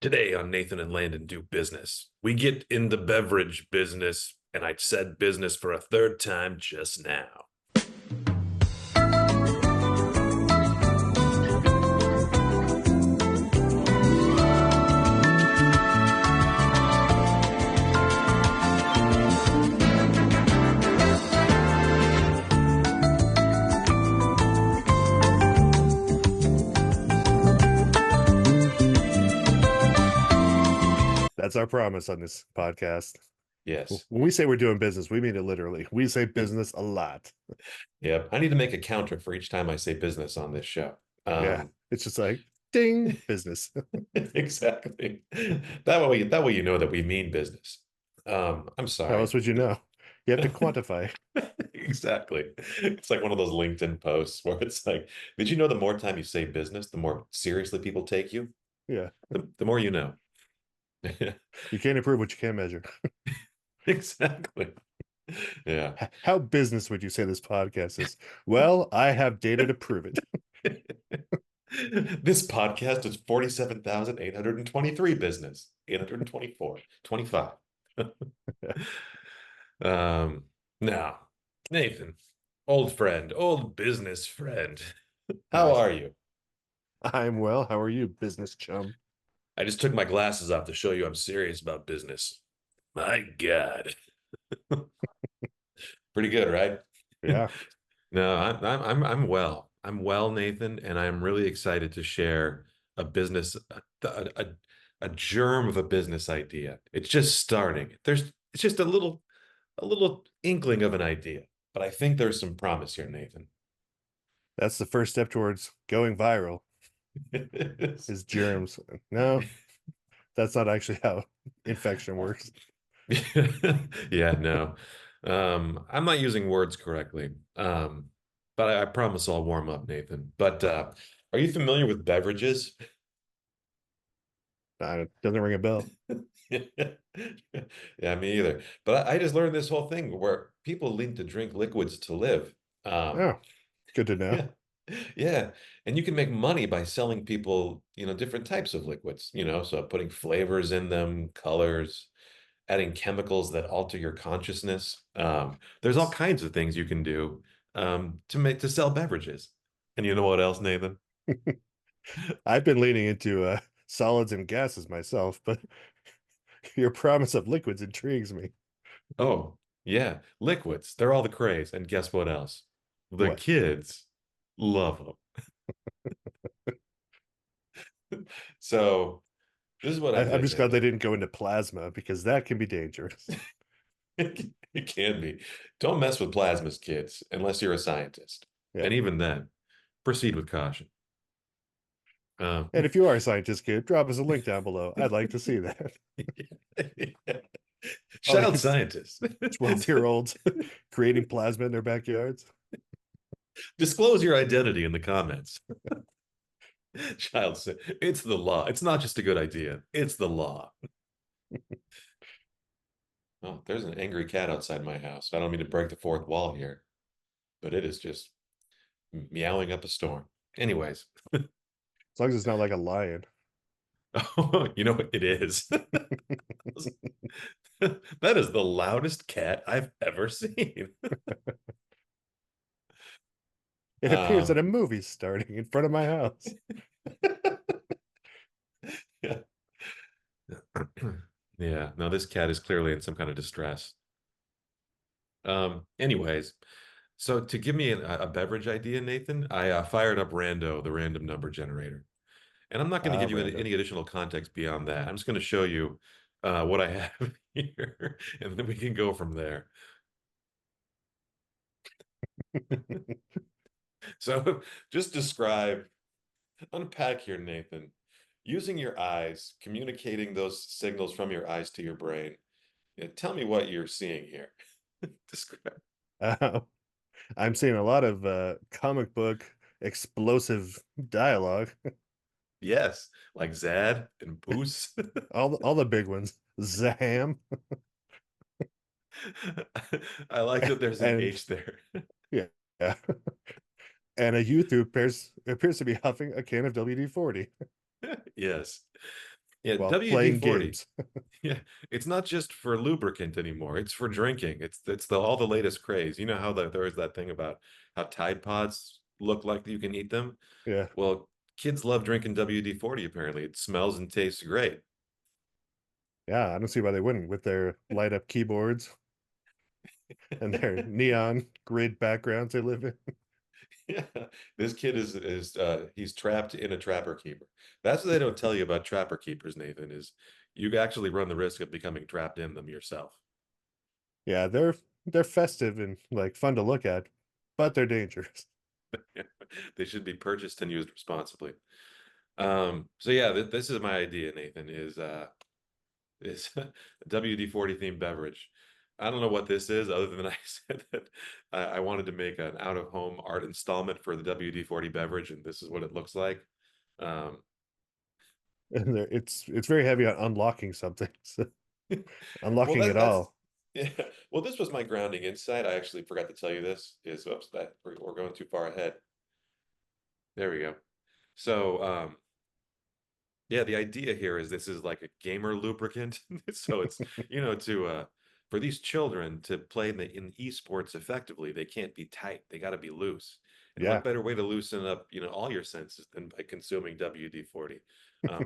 Today on Nathan and Landon Do Business, we get in the beverage business, and I said business for a third time just now. That's our promise on this podcast. Yes. When we say we're doing business, we mean it literally. We say business a lot. Yep. I need to make a counter for each time I say business on this show. Yeah. It's just like ding, business. Exactly. That way you know that we mean business. I'm How sorry. else would you know? You have to quantify. Exactly. It's like one of those LinkedIn posts where it's like, did you know the more time you say business, the more seriously people take you? Yeah. The more you know. You can't improve what you can't measure. Exactly. Yeah. How business would you say this podcast is? Well, I have data to prove it. This podcast is 47,823 business, 824, 25. Now, Nathan, old friend, old business friend, how Nice. are you? I'm well. How are you, business chum? I just took my glasses off to show you I'm serious about business. My God. Pretty good, right? Yeah. No, I'm well. I'm well, Nathan, and I'm really excited to share a business, a germ of a business idea. It's just starting. It's just a little inkling of an idea, but I think there's some promise here, Nathan. That's the first step towards going viral is germs. No, that's not actually how infection works. Yeah, no. I'm not using words correctly. But I promise I'll warm up, Nathan. But are you familiar with beverages? It doesn't ring a bell. Yeah, me either. But I just learned this whole thing where people need to drink liquids to live. Um, Oh, good to know. yeah, yeah, and you can make money by selling people, different types of liquids. So putting flavors in them, colors, adding chemicals that alter your consciousness. There's all kinds of things you can do to sell beverages. And you know what else, Nathan? I've been leaning into solids and gases myself, but your promise of liquids intrigues me. Oh, yeah, liquids. They're all the craze. And guess what else? The What? kids love them. So this is what I I'm did, just glad they Nathan. didn't go into plasma because that can be dangerous. It can be. Don't mess with plasmas, kids, unless you're a scientist. Yeah. And even then, proceed with caution. Um, And if you are a scientist kid, drop us a link down below. I'd like to see that. All Child these scientists. 12-year-olds creating plasma in their backyards. Disclose your identity in the comments. It's the law. It's not just a good idea. It's the law. Oh, there's an angry cat outside my house. I don't mean to break the fourth wall here, but it is just meowing up a storm. Anyways, As long as it's not like a lion. you know what it is? That is the loudest cat I've ever seen. It appears that Um, a movie's starting in front of my house. yeah. Yeah, no, this cat is clearly in some kind of distress. Anyways, so to give me a beverage idea, Nathan, I fired up Rando, the random number generator. And I'm not going to Ah, give you random. any additional context beyond that. I'm just going to show you what I have here, and then we can go from there. So just unpack here, Nathan. Using your eyes, communicating those signals from your eyes to your brain. Tell me what you're seeing here. Describe. Uh, I'm seeing a lot of comic book explosive dialogue. Yes, like Zad and Boos. All the big ones. Zaham. I like that there's an And H there. yeah, yeah. And a youth who appears to be huffing a can of WD-40. Yes. Yeah, while playing WD-40. games. Yeah, it's not just for lubricant anymore. It's for drinking. It's all the latest craze. You know how there is that thing about how Tide Pods look like you can eat them? Yeah. Well, kids love drinking WD-40 apparently. It smells and tastes great. Yeah, I don't see why they wouldn't with their light up keyboards and their neon grid backgrounds they live in. Yeah, this kid is he's trapped in a trapper keeper. That's what they don't tell you about trapper keepers, Nathan, is you actually run the risk of becoming trapped in them yourself. Yeah, they're festive and like fun to look at, but they're dangerous. They should be purchased and used responsibly. So yeah, this is my idea, Nathan, is a WD-40 themed beverage. I don't know what this is, other than I said that I wanted to make an out-of-home art installment for the WD-40 beverage, and this is what it looks like. Um, And it's very heavy on unlocking something. So well, unlocking it that's all. yeah. Well, this was my grounding insight. I actually forgot to tell you this. Is oops, that we're going too far ahead. There we go. So, yeah, the idea here is this is like a gamer lubricant. So it's, to for these children to play in esports effectively, they can't be tight. They got to be loose. And Yeah. what better way to loosen up, all your senses than by consuming WD-40?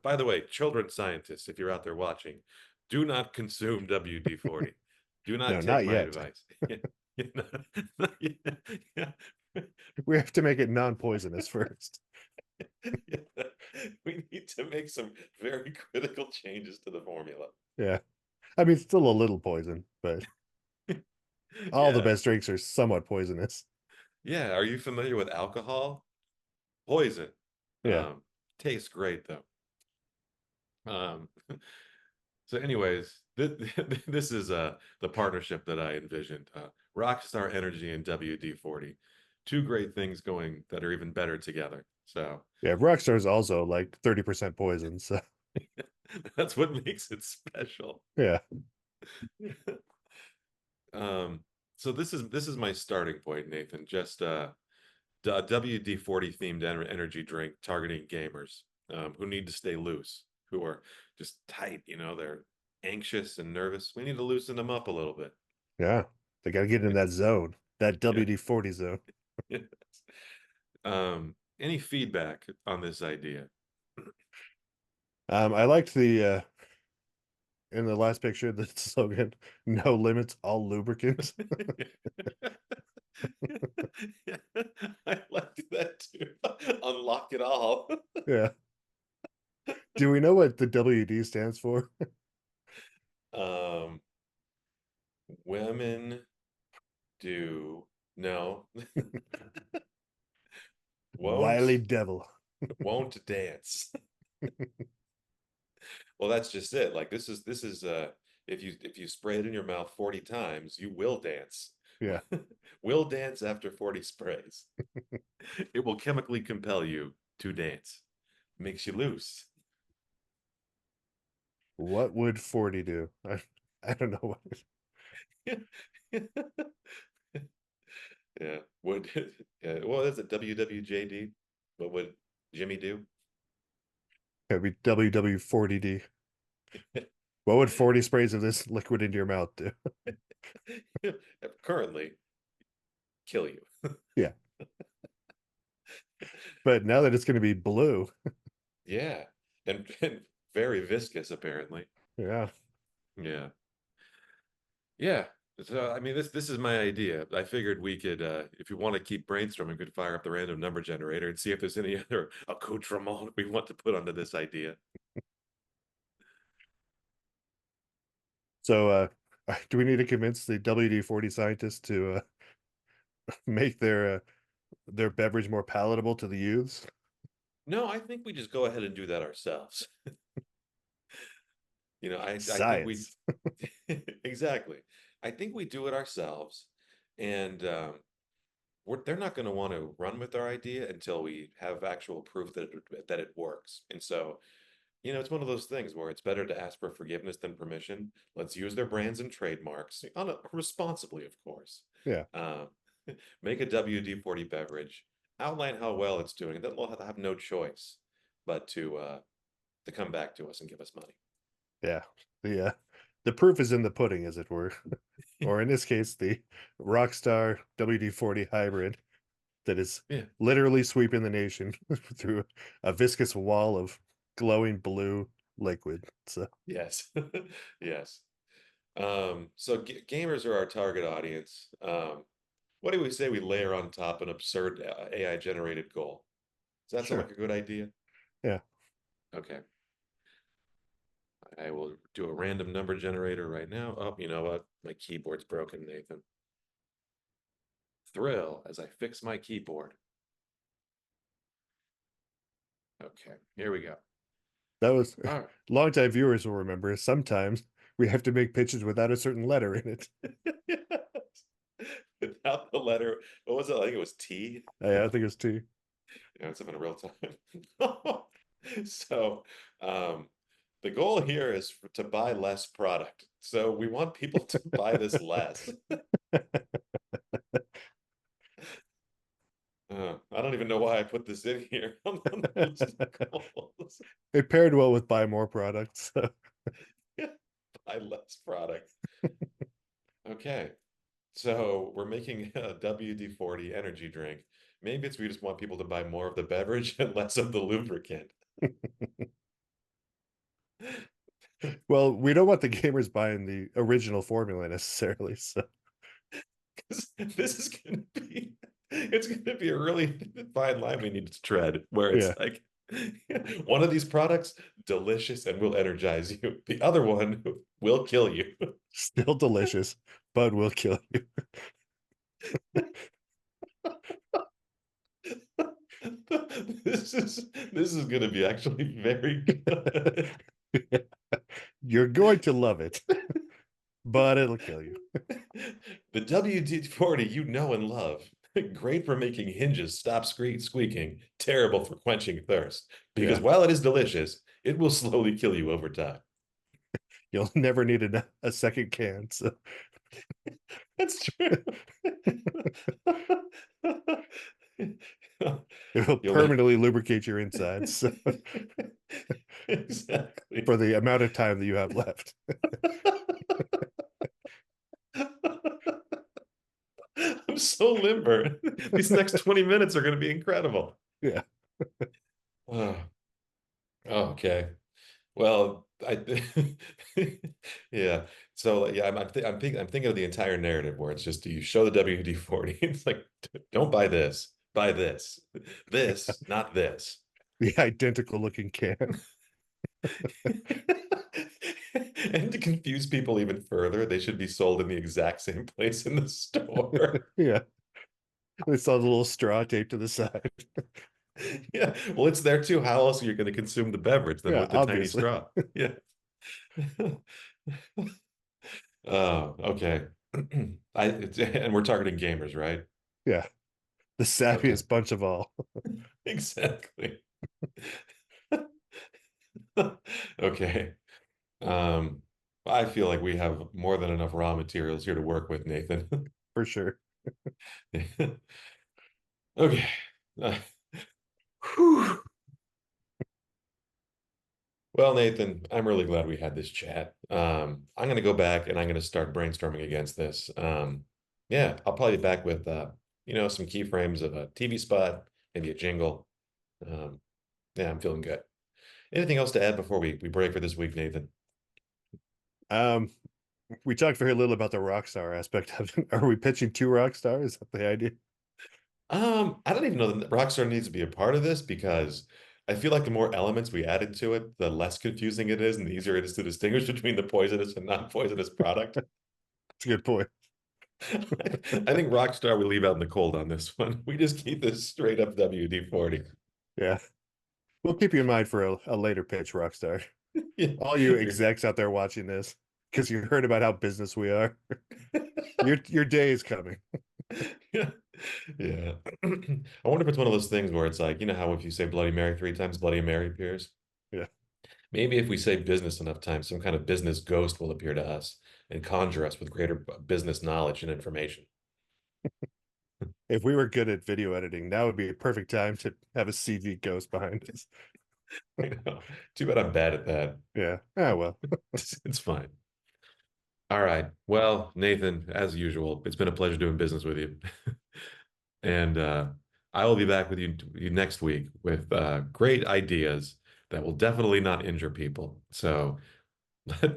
By the way, children scientists, if you're out there watching, do not consume WD-40. Do not No, take not my yet. advice. Yeah, yeah, yeah. We have to make it non-poisonous first. Yeah. We need to make some very critical changes to the formula. Yeah. I mean, still a little poison, but all the Yeah. best drinks are somewhat poisonous. Yeah. Are you familiar with alcohol? Poison. Yeah. Um, Tastes great though. Um, so anyways, this is the partnership that I envisioned. Rockstar Energy and WD-40. Two great things going that are even better together. So Yeah. Rockstar's also like 30% poison. So that's what makes it special. yeah. Um, so this is my starting point, Nathan. Just a WD-40 themed energy drink targeting gamers who need to stay loose, who are just tight. They're anxious and nervous. We need to loosen them up a little bit. Yeah. They got to get in that zone, that Yeah. WD-40 zone. Any feedback on this idea? I liked the in the last picture the slogan, no limits, all lubricants. I like that too. Unlock it all. Yeah. Do we know what the WD stands for? Um, Women do no, Wily won't devil. won't dance. Well, that's just it. Like this is if you spray it in your mouth 40 times, you will dance. Yeah. Will dance after 40 sprays. It will chemically compel you to dance. Makes you loose. What would 40 do? I don't know what. Yeah. Would yeah, well, that's a WWJD. What would Jimmy do? It'd be WW40D. What would 40 sprays of this liquid into your mouth do? Currently, kill you. Yeah. But now that it's going to be blue. Yeah. And very viscous, apparently. Yeah. Yeah. Yeah. So I mean this is my idea. I figured we could if you want to keep brainstorming, we could fire up the random number generator and see if there's any other accoutrement we want to put onto this idea. So do we need to convince the WD-40 scientists to make their beverage more palatable to the youths? No, I think we just go ahead and do that ourselves. I think we Science. exactly. I think we do it ourselves, and they're not going to want to run with our idea until we have actual proof that it works. And so, it's one of those things where it's better to ask for forgiveness than permission. Let's use their brands and trademarks responsibly, of course. Yeah. Um, Make a WD-40 beverage, outline how well it's doing, then we'll have no choice but to to come back to us and give us money. Yeah. The proof is in the pudding, as it were. Or in this case, the Rockstar WD-40 hybrid that is Yeah. literally sweeping the nation through a viscous wall of glowing blue liquid. So Yes. Yes. So gamers are our target audience. What do we say we layer on top an absurd AI generated goal? Does that sound sure. like a good idea? Yeah. Okay. I will do a random number generator right now. Oh, you know what? My keyboard's broken, Nathan. Thrill as I fix my keyboard. Okay, here we go. That was All right. longtime viewers will remember. Sometimes we have to make pitches without a certain letter in it. Without the letter, what was it? I think it was T. I think it's T. You know, it's in real time. So, um, the goal here is to buy less product. So we want people to buy this less. I don't even know why I put this in here on the list of goals. It paired well with buy more products. So. Buy less product. Okay. So we're making a WD-40 energy drink. Maybe it's we just want people to buy more of the beverage and less of the lubricant. Well, we don't want the gamers buying the original formula necessarily. So This is going to be, it's going to be a really fine line we need to tread where it's yeah, like one of these products, delicious and will energize you. The other one will kill you. still delicious, but will kill you. This is going to be actually very good. You're going to love it, but it'll kill you. The WD-40 you know and love. Great for making hinges stop squeaking, terrible for quenching thirst. Because Yeah, while it is delicious, it will slowly kill you over time. you'll never need a second can. So That's true. it will You'll never... permanently lubricate your insides. So Exactly. for the amount of time that you have left. I'm so limber. These next 20 minutes are going to be incredible. Yeah. Oh, okay. Well, yeah. So like, yeah, I'm thinking of the entire narrative where it's just you show the WD-40. It's like, don't buy this, buy this, this, not this. The identical looking can. And to confuse people even further, they should be sold in the exact same place in the store. Yeah. They saw the little straw taped to the side. Yeah. Well, it's there too. How else are you going to consume the beverage than Yeah, with the tiny obviously. straw? Yeah. Oh, okay. And we're targeting gamers, right? Yeah. The Okay. savviest bunch of all. Exactly. Okay. Um, I feel like we have more than enough raw materials here to work with, Nathan. For sure. Okay. Uh, whew. Well, Nathan, I'm really glad we had this chat. I'm going to go back and I'm going to start brainstorming against this. Yeah, I'll probably be back with some keyframes of a TV spot, maybe a jingle. Um, yeah, I'm feeling good. Anything else to add before we break for this week, Nathan? Um, we talked very little about the rock star aspect of it. Are we pitching two rock stars? Is that the idea? I don't even know that Rockstar needs to be a part of this because I feel like the more elements we added to it, the less confusing it is and the easier it is to distinguish between the poisonous and non-poisonous product. That's a good point. I think Rockstar we leave out in the cold on this one. We just keep this straight up WD-40. Yeah. We'll keep you in mind for a later pitch, Rockstar. Yeah. All you execs out there watching this, because you heard about how business we are. Your day is coming. Yeah. Yeah. I wonder if it's one of those things where it's like, you know how if you say Bloody Mary 3 times, Bloody Mary appears? Yeah. Maybe if we say business enough times, some kind of business ghost will appear to us and conjure us with greater business knowledge and information. If we were good at video editing, now would be a perfect time to have a CG ghost behind us. I know. Too bad I'm bad at that. Yeah. Ah, well. It's fine. All right. Well, Nathan, as usual, it's been a pleasure doing business with you. And I will be back with you next week with great ideas that will definitely not injure people. So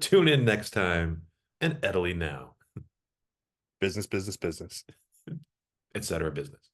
tune in next time and Italy now, Business, business, business. etc. business.